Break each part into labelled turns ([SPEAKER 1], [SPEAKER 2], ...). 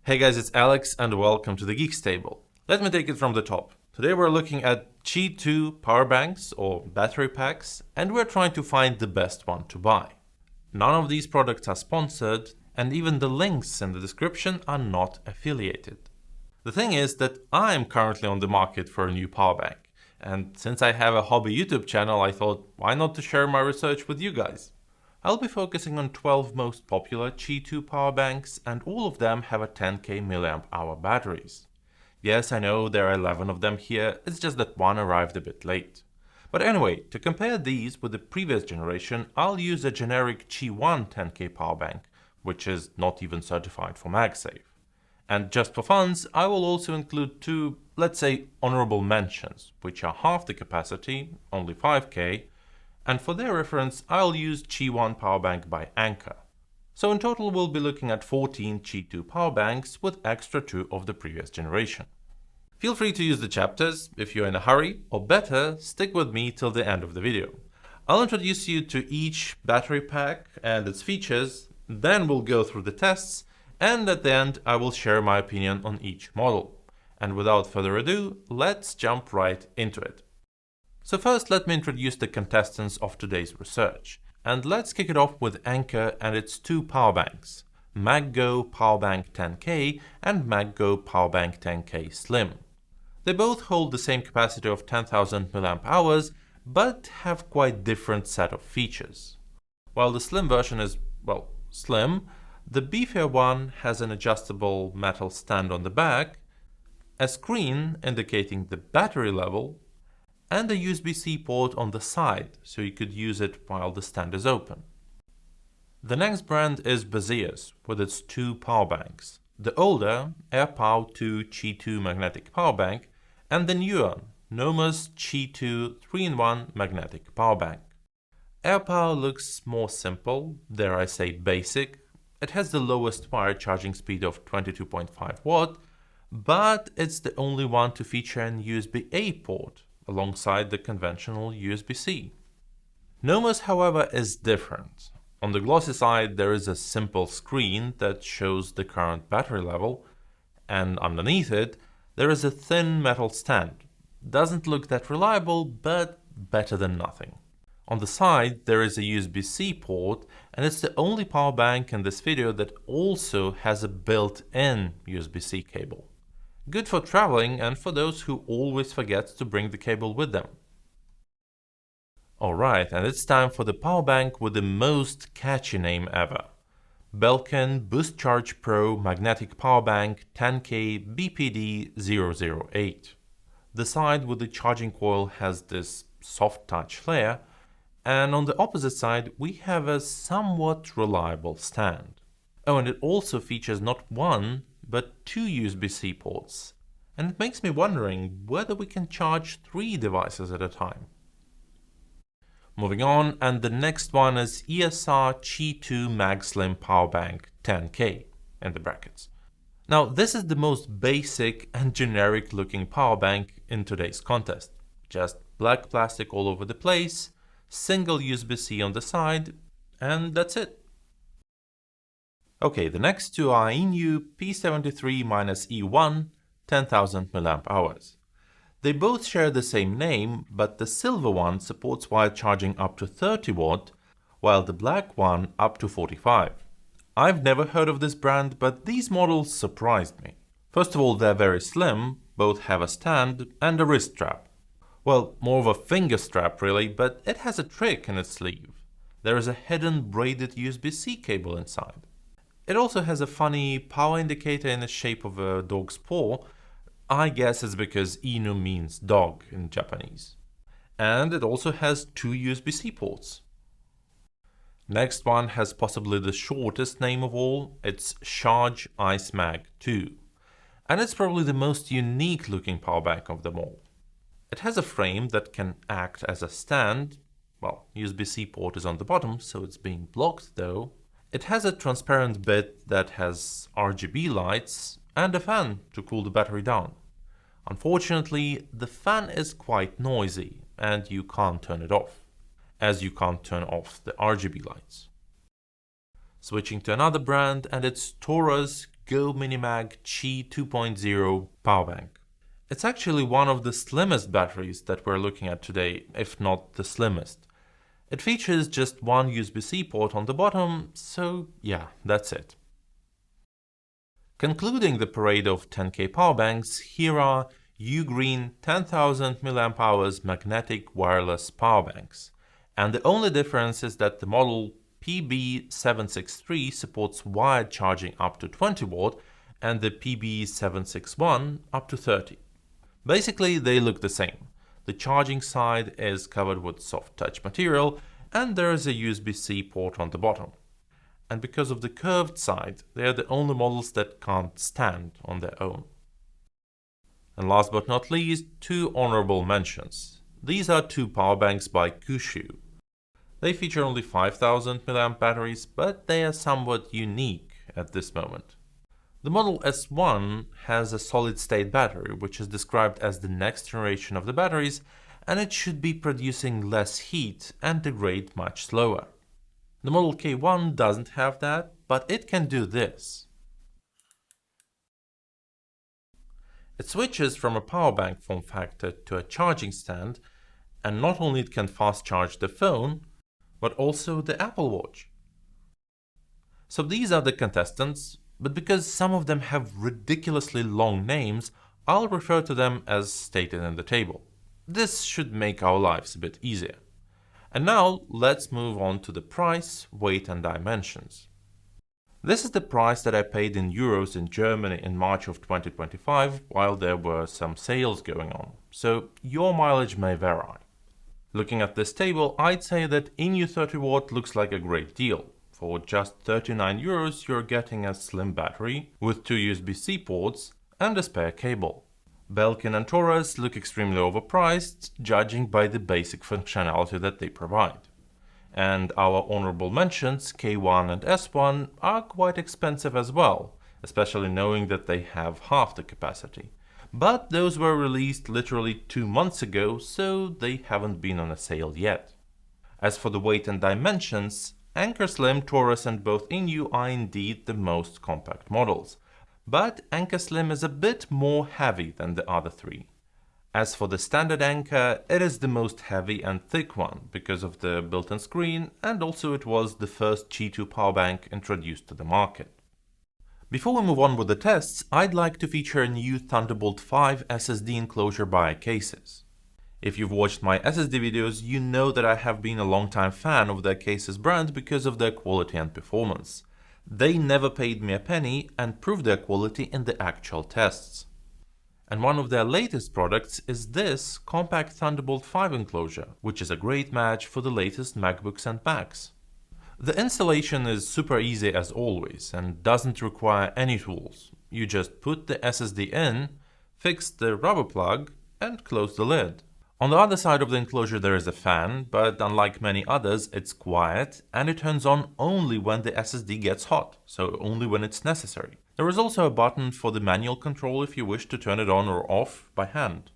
[SPEAKER 1] Hey guys, it's Alex and welcome to the Geeks Table. Let me take it from the top. Today we're looking at Qi2 power banks or battery packs, and we're trying to find the best one to buy. None of these products are sponsored, and even the links in the description are not affiliated. The thing is that I'm currently on the market for a new power bank, and since I have a hobby YouTube channel, I thought why not to share my research with you guys. I'll be focusing on 12 most popular Qi2 power banks, and all of them have a 10k mAh batteries. Yes, I know there are 11 of them here, it's just that one arrived a bit late. But anyway, to compare these with the previous generation, I'll use a generic Qi1 10k power bank, which is not even certified for MagSafe. And just for funs, I will also include two, let's say, honorable mentions, which are half the capacity, only 5k, and for their reference, I'll use Qi1 power bank by Anker. So in total, we'll be looking at 14 Qi2 power banks with extra 2 of the previous generation. Feel free to use the chapters if you're in a hurry, or better, stick with me till the end of the video. I'll introduce you to each battery pack and its features, then we'll go through the tests, and at the end I will share my opinion on each model. And without further ado, let's jump right into it. So first, let me introduce the contestants of today's research. And let's kick it off with Anker and its two power banks, MagGo Powerbank 10K and MagGo Powerbank 10K Slim. They both hold the same capacity of 10,000 mAh, but have quite different set of features. While the Slim version is, well, slim, the beefier one has an adjustable metal stand on the back, a screen indicating the battery level, and a USB-C port on the side, so you could use it while the stand is open. The next brand is Baseus, with its two power banks, the older Airpow 2 Qi2 magnetic power bank and the newer Nomos Qi2 3-in-1 magnetic power bank. Airpow looks more simple, dare I say basic. It has the lowest wire charging speed of 22.5 watt, but it's the only one to feature an USB-A port, alongside the conventional USB-C. Nomos, however, is different. On the glossy side, there is a simple screen that shows the current battery level, and underneath it, there is a thin metal stand. Doesn't look that reliable, but better than nothing. On the side, there is a USB-C port, and it's the only power bank in this video that also has a built-in USB-C cable. Good for traveling and for those who always forget to bring the cable with them. Alright, and it's time for the power bank with the most catchy name ever. Belkin Boost Charge Pro Magnetic Power Bank 10K BPD008. The side with the charging coil has this soft touch layer, and on the opposite side we have a somewhat reliable stand. Oh, and it also features not one, but two USB-C ports, and it makes me wondering whether we can charge 3 devices at a time. Moving on, and the next one is ESR Qi2 MagSlim Powerbank 10K in the brackets. Now this is the most basic and generic looking power bank in today's contest. Just black plastic all over the place, single USB-C on the side, and that's it. Okay, the next two are Iniu P73-E1 10,000 mAh. They both share the same name, but the silver one supports wire charging up to 30 watt, while the black one up to 45. I've never heard of this brand, but these models surprised me. First of all, they're very slim, both have a stand and a wrist strap. Well, more of a finger strap really, but it has a trick in its sleeve. There is a hidden braided USB-C cable inside. It also has a funny power indicator in the shape of a dog's paw. I guess it's because Inu means dog in Japanese. And it also has 2 USB-C ports. Next one has possibly the shortest name of all. It's Sharge Ice Mag 2. And it's probably the most unique looking power bank of them all. It has a frame that can act as a stand. Well, USB-C port is on the bottom, so it's being blocked though. It has a transparent bit that has RGB lights and a fan to cool the battery down. Unfortunately, the fan is quite noisy and you can't turn it off, as you can't turn off the RGB lights. Switching to another brand, and it's Torras Go Minimag Qi 2.0 Powerbank. It's actually one of the slimmest batteries that we're looking at today, if not the slimmest. It features just one USB-C port on the bottom, so yeah, that's it. Concluding the parade of 10K powerbanks, here are Ugreen 10,000 mAh magnetic wireless powerbanks. And the only difference is that the model PB763 supports wired charging up to 20 watt and the PB761 up to 30. Basically, they look the same. The charging side is covered with soft touch material and there is a USB-C port on the bottom. And because of the curved side, they are the only models that can't stand on their own. And last but not least, two honorable mentions. These are two powerbanks by Kuxiu. They feature only 5000 mAh batteries, but they are somewhat unique at this moment. The model S1 has a solid-state battery, which is described as the next generation of the batteries, and it should be producing less heat and degrade much slower. The model K1 doesn't have that, but it can do this. It switches from a powerbank form factor to a charging stand, and not only it can fast charge the phone, but also the Apple Watch. So these are the contestants, but because some of them have ridiculously long names, I'll refer to them as stated in the table. This should make our lives a bit easier. And now let's move on to the price, weight and dimensions. This is the price that I paid in euros in Germany in March of 2025 while there were some sales going on, so your mileage may vary. Looking at this table, I'd say that Iniu 30 watt looks like a great deal. For just 39 euros you're getting a slim battery with two USB-C ports and a spare cable. Belkin and Torras look extremely overpriced, judging by the basic functionality that they provide. And our honorable mentions, K1 and S1, are quite expensive as well, especially knowing that they have half the capacity. But those were released literally 2 months ago, so they haven't been on a sale yet. As for the weight and dimensions, Anker Slim, Torras and both Iniu are indeed the most compact models. But Anker Slim is a bit more heavy than the other three. As for the standard Anker, it is the most heavy and thick one because of the built-in screen, and also it was the first Qi2 powerbank introduced to the market. Before we move on with the tests, I'd like to feature a new Thunderbolt 5 SSD enclosure by Acasis. If you've watched my SSD videos, you know that I have been a long-time fan of the Acasis brand because of their quality and performance. They never paid me a penny and proved their quality in the actual tests. And one of their latest products is this compact Thunderbolt 5 enclosure, which is a great match for the latest MacBooks and Macs. The installation is super easy as always and doesn't require any tools. You just put the SSD in, fix the rubber plug and close the lid. On the other side of the enclosure there is a fan, but unlike many others it's quiet and it turns on only when the SSD gets hot, so only when it's necessary. There is also a button for the manual control if you wish to turn it on or off by hand.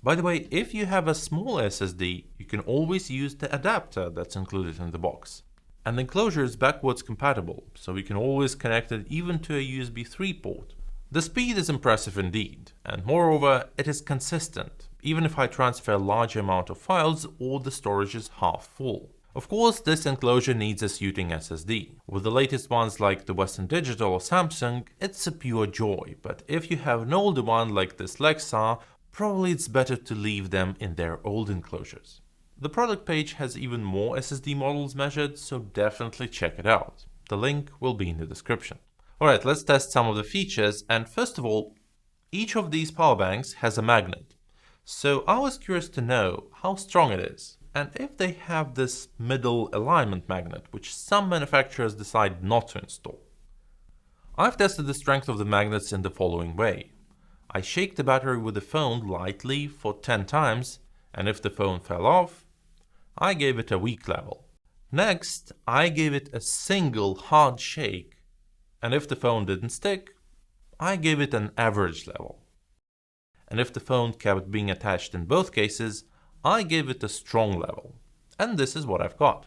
[SPEAKER 1] By the way, if you have a small SSD, you can always use the adapter that's included in the box. And the enclosure is backwards compatible, so we can always connect it even to a USB 3 port. The speed is impressive indeed, and moreover, it is consistent, even if I transfer a large amount of files or the storage is half full. Of course, this enclosure needs a suiting SSD. With the latest ones like the Western Digital or Samsung, it's a pure joy, but if you have an older one like this Lexar, probably it's better to leave them in their old enclosures. The product page has even more SSD models measured, so definitely check it out. The link will be in the description. Alright, let's test some of the features, and first of all, each of these powerbanks has a magnet. So I was curious to know how strong it is, and if they have this middle alignment magnet, which some manufacturers decide not to install. I've tested the strength of the magnets in the following way. I shake the battery with the phone lightly for 10 times, and if the phone fell off, I gave it a weak level. Next, I gave it a single hard shake, and if the phone didn't stick, I gave it an average level. And if the phone kept being attached in both cases, I gave it a strong level. And this is what I've got.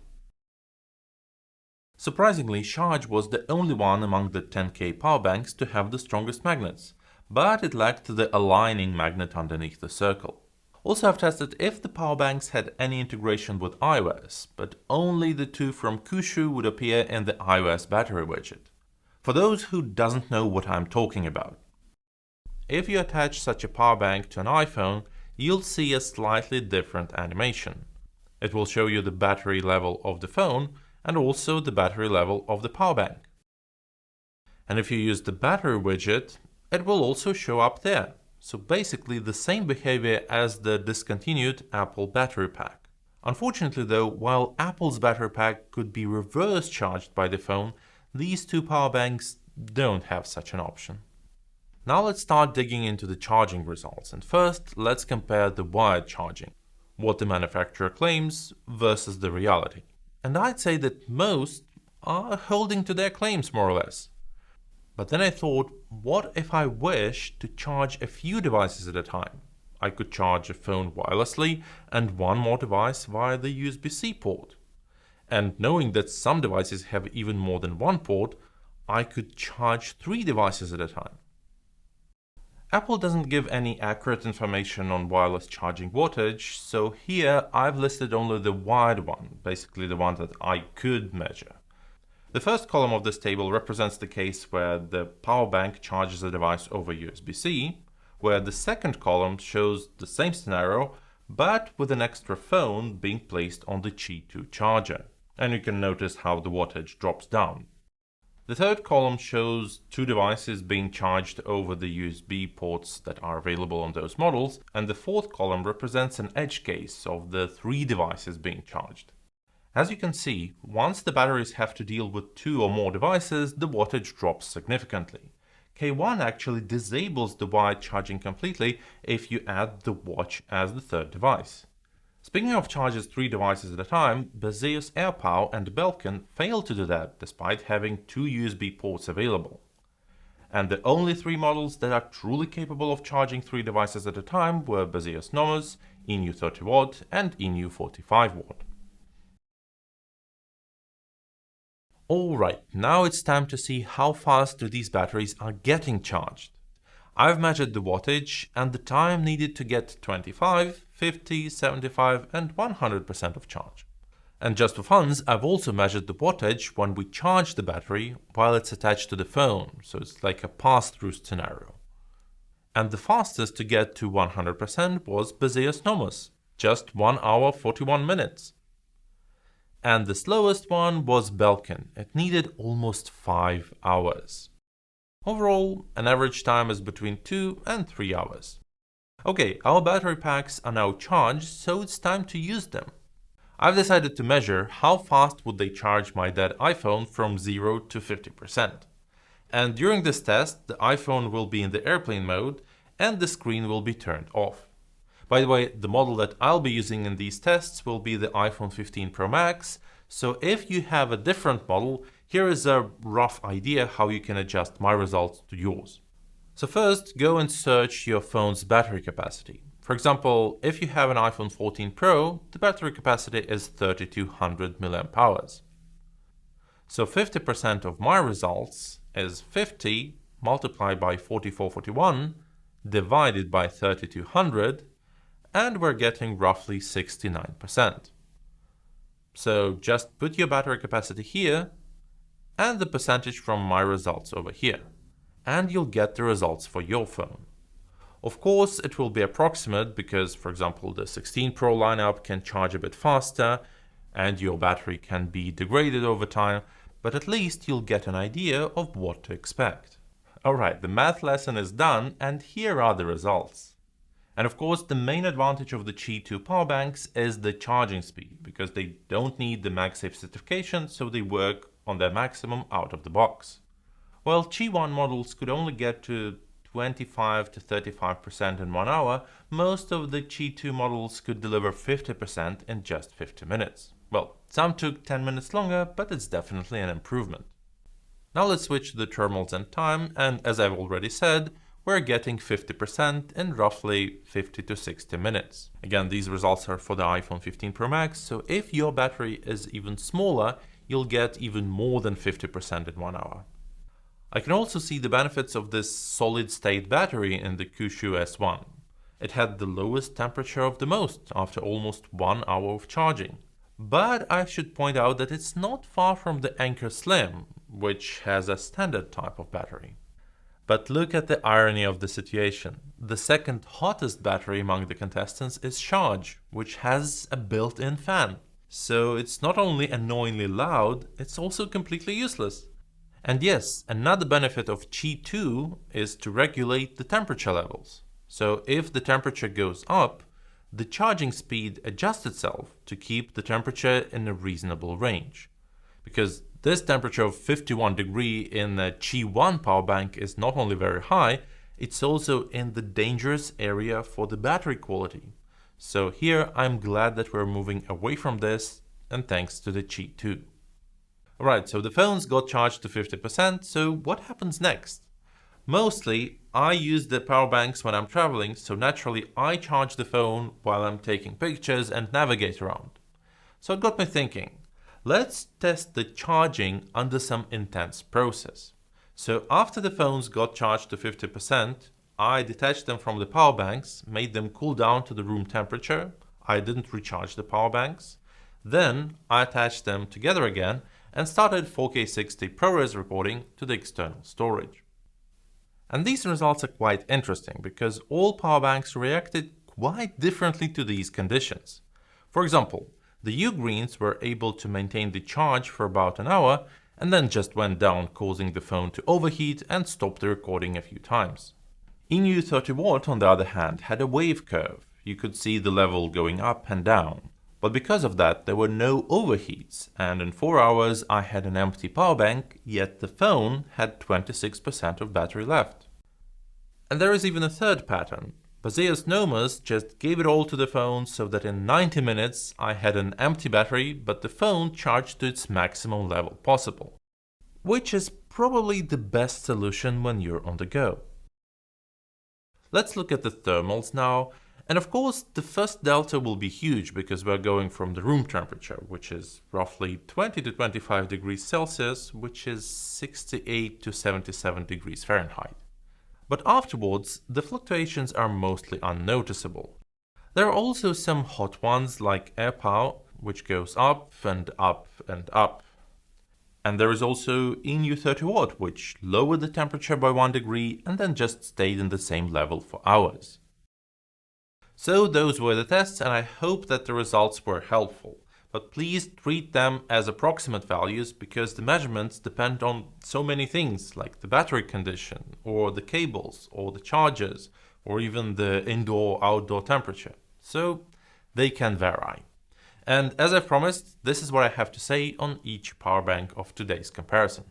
[SPEAKER 1] Surprisingly, Sharge was the only one among the 10K powerbanks to have the strongest magnets, but it lacked the aligning magnet underneath the circle. Also, I've tested if the powerbanks had any integration with iOS, but only the two from Kuxiu would appear in the iOS battery widget. For those who doesn't know what I'm talking about, if you attach such a powerbank to an iPhone, you'll see a slightly different animation. It will show you the battery level of the phone and also the battery level of the powerbank. And if you use the battery widget, it will also show up there. So basically the same behavior as the discontinued Apple battery pack. Unfortunately though, while Apple's battery pack could be reverse charged by the phone, these two powerbanks don't have such an option. Now let's start digging into the charging results, and first let's compare the wired charging, what the manufacturer claims versus the reality. And I'd say that most are holding to their claims more or less. But then I thought, what if I wish to charge a few devices at a time? I could charge a phone wirelessly and one more device via the USB-C port. And knowing that some devices have even more than one port, I could charge 3 devices at a time. Apple doesn't give any accurate information on wireless charging wattage, so here I've listed only the wired one, basically the one that I could measure. The first column of this table represents the case where the power bank charges a device over USB-C, where the second column shows the same scenario, but with an extra phone being placed on the Qi2 charger. And you can notice how the wattage drops down. The third column shows 2 devices being charged over the USB ports that are available on those models, and the fourth column represents an edge case of the 3 devices being charged. As you can see, once the batteries have to deal with 2 or more devices, the wattage drops significantly. K1 actually disables the wired charging completely if you add the watch as the third device. Speaking of charges 3 devices at a time, Baseus Airpow and Belkin failed to do that despite having 2 USB ports available. And the only 3 models that are truly capable of charging 3 devices at a time were Baseus Nomos, Iniu 30W and Iniu 45W. Alright, now it's time to see how fast these batteries are getting charged. I've measured the wattage and the time needed to get 25, 50, 75 and 100% of charge. And just for funs, I've also measured the wattage when we charge the battery while it's attached to the phone, so it's like a pass-through scenario. And the fastest to get to 100% was Baseus Nomos, just 1 hour 41 minutes. And the slowest one was Belkin. It needed almost 5 hours. Overall, an average time is between 2 and 3 hours. Okay, our battery packs are now charged, so it's time to use them. I've decided to measure how fast would they charge my dead iPhone from 0 to 50%. And during this test, the iPhone will be in the airplane mode and the screen will be turned off. By the way, the model that I'll be using in these tests will be the iPhone 15 Pro Max, so if you have a different model, here is a rough idea how you can adjust my results to yours. So first, go and search your phone's battery capacity. For example, if you have an iPhone 14 Pro, the battery capacity is 3200 mAh. So 50% of my results is 50 multiplied by 4441 divided by 3200, and we're getting roughly 69%. So just put your battery capacity here and the percentage from my results over here, and you'll get the results for your phone. Of course, it will be approximate because, for example, the 16 Pro lineup can charge a bit faster and your battery can be degraded over time, but at least you'll get an idea of what to expect. Alright, the math lesson is done and here are the results. And of course, the main advantage of the Qi2 powerbanks is the charging speed, because they don't need the MagSafe certification, so they work on their maximum out of the box. While Qi1 models could only get to 25 to 35% in 1 hour, most of the Qi2 models could deliver 50% in just 50 minutes. Well, some took 10 minutes longer, but it's definitely an improvement. Now let's switch to the terminals and time, and as I've already said, we're getting 50% in roughly 50 to 60 minutes. Again, these results are for the iPhone 15 Pro Max, so if your battery is even smaller, you'll get even more than 50% in 1 hour. I can also see the benefits of this solid-state battery in the Kuxiu S1. It had the lowest temperature of the most after almost 1 hour of charging. But I should point out that it's not far from the Anker Slim, which has a standard type of battery. But look at the irony of the situation. The second hottest battery among the contestants is Sharge, which has a built-in fan. So it's not only annoyingly loud, it's also completely useless. And yes, another benefit of Qi2 is to regulate the temperature levels. So if the temperature goes up, the charging speed adjusts itself to keep the temperature in a reasonable range. Because this temperature of 51 degrees in the Qi1 power bank is not only very high, it's also in the dangerous area for the battery quality. So here I'm glad that we're moving away from this, and thanks to the Qi2. Alright, so the phones got charged to 50%, so what happens next? Mostly, I use the power banks when I'm traveling, so naturally I charge the phone while I'm taking pictures and navigate around. So it got me thinking, let's test the charging under some intense process. So after the phones got charged to 50%, I detached them from the power banks, made them cool down to the room temperature. I didn't recharge the power banks. Then I attached them together again and started 4K 60 ProRes recording to the external storage. And these results are quite interesting because all power banks reacted quite differently to these conditions. For example, the Ugreens were able to maintain the charge for about an hour and then just went down, causing the phone to overheat and stop the recording a few times. Iniu 30W, on the other hand, had a wave curve. You could see the level going up and down. But because of that, there were no overheats, and in 4 hours I had an empty power bank, yet the phone had 26% of battery left. And there is even a third pattern. Baseus Nomos just gave it all to the phone so that in 90 minutes I had an empty battery, but the phone charged to its maximum level possible. Which is probably the best solution when you're on the go. Let's look at the thermals now. And of course, the first delta will be huge because we're going from the room temperature, which is roughly 20 to 25 degrees Celsius, which is 68 to 77 degrees Fahrenheit. But afterwards, the fluctuations are mostly unnoticeable. There are also some hot ones like Airpow, which goes up and up and up. And there is also Iniu 30W, which lowered the temperature by 1 degree and then just stayed in the same level for hours. So those were the tests, and I hope that the results were helpful. But please treat them as approximate values because the measurements depend on so many things like the battery condition, or the cables, or the chargers, or even the indoor-outdoor temperature. So they can vary. And as I promised, this is what I have to say on each power bank of today's comparison.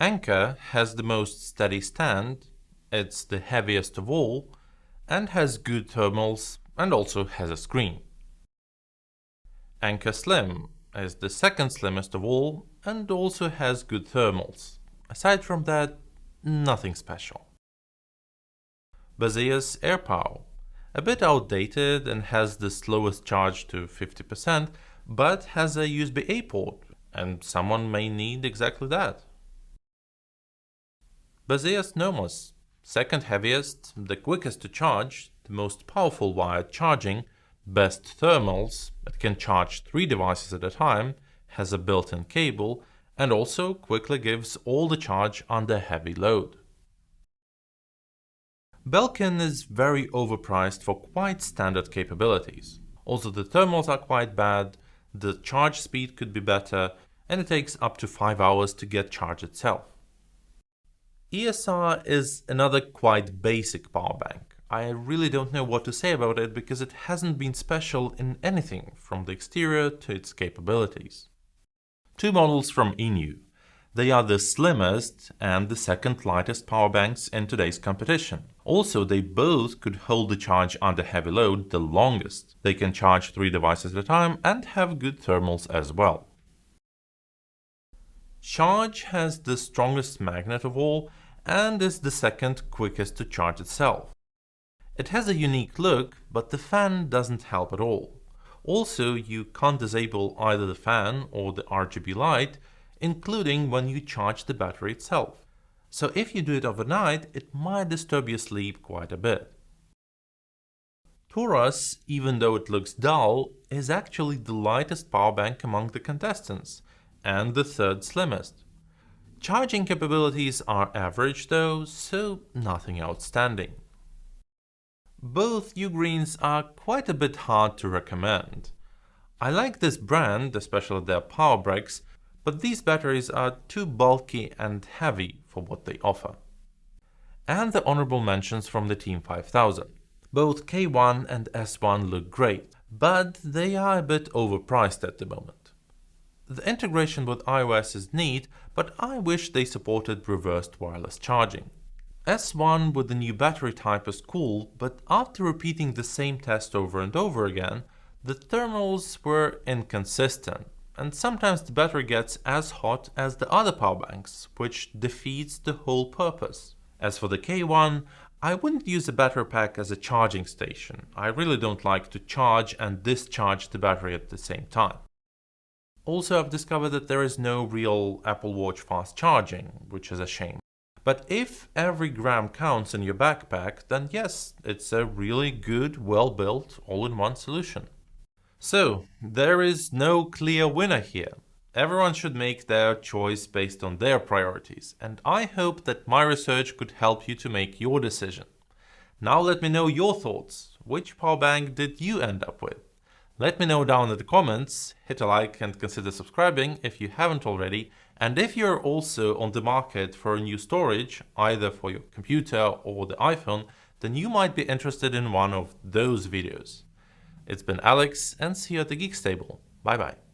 [SPEAKER 1] Anker has the most steady stand, it's the heaviest of all, and has good thermals and also has a screen. Anker Slim is the second slimmest of all and also has good thermals. Aside from that, nothing special. Baseus Airpow, a bit outdated and has the slowest charge to 50%, but has a USB-A port, and someone may need exactly that. Baseus Nomos, second heaviest, the quickest to charge, the most powerful wired charging, best thermals, it can charge 3 devices at a time, has a built-in cable, and also quickly gives all the charge under heavy load. Belkin is very overpriced for quite standard capabilities. Also the thermals are quite bad, the charge speed could be better, and it takes up to 5 hours to get charged itself. ESR is another quite basic power bank. I really don't know what to say about it because it hasn't been special in anything from the exterior to its capabilities. Two models from Iniu. They are the slimmest and the second lightest power banks in today's competition. Also, they both could hold the charge under heavy load the longest. They can charge 3 devices at a time and have good thermals as well. Sharge has the strongest magnet of all and is the second quickest to charge itself. It has a unique look, but the fan doesn't help at all. Also, you can't disable either the fan or the RGB light, including when you charge the battery itself. So if you do it overnight, it might disturb your sleep quite a bit. Torras, even though it looks dull, is actually the lightest power bank among the contestants, and the third slimmest. Charging capabilities are average though, so nothing outstanding. Both Ugreens are quite a bit hard to recommend. I like this brand, especially their Powerbanks, but these batteries are too bulky and heavy for what they offer. And the honorable mentions from the Team 5000. Both K1 and S1 look great, but they are a bit overpriced at the moment. The integration with iOS is neat, but I wish they supported reversed wireless charging. S1 with the new battery type is cool, but after repeating the same test over and over again, the thermals were inconsistent, and sometimes the battery gets as hot as the other powerbanks, which defeats the whole purpose. As for the K1, I wouldn't use a battery pack as a charging station. I really don't like to charge and discharge the battery at the same time. Also, I've discovered that there is no real Apple Watch fast charging, which is a shame. But if every gram counts in your backpack, then yes, it's a really good, well-built, all-in-one solution. So, there is no clear winner here. Everyone should make their choice based on their priorities, and I hope that my research could help you to make your decision. Now let me know your thoughts. Which powerbank did you end up with? Let me know down in the comments, hit a like and consider subscribing if you haven't already, and if you're also on the market for a new storage, either for your computer or the iPhone, then you might be interested in one of those videos. It's been Alex, and see you at the Geeks table. Bye bye.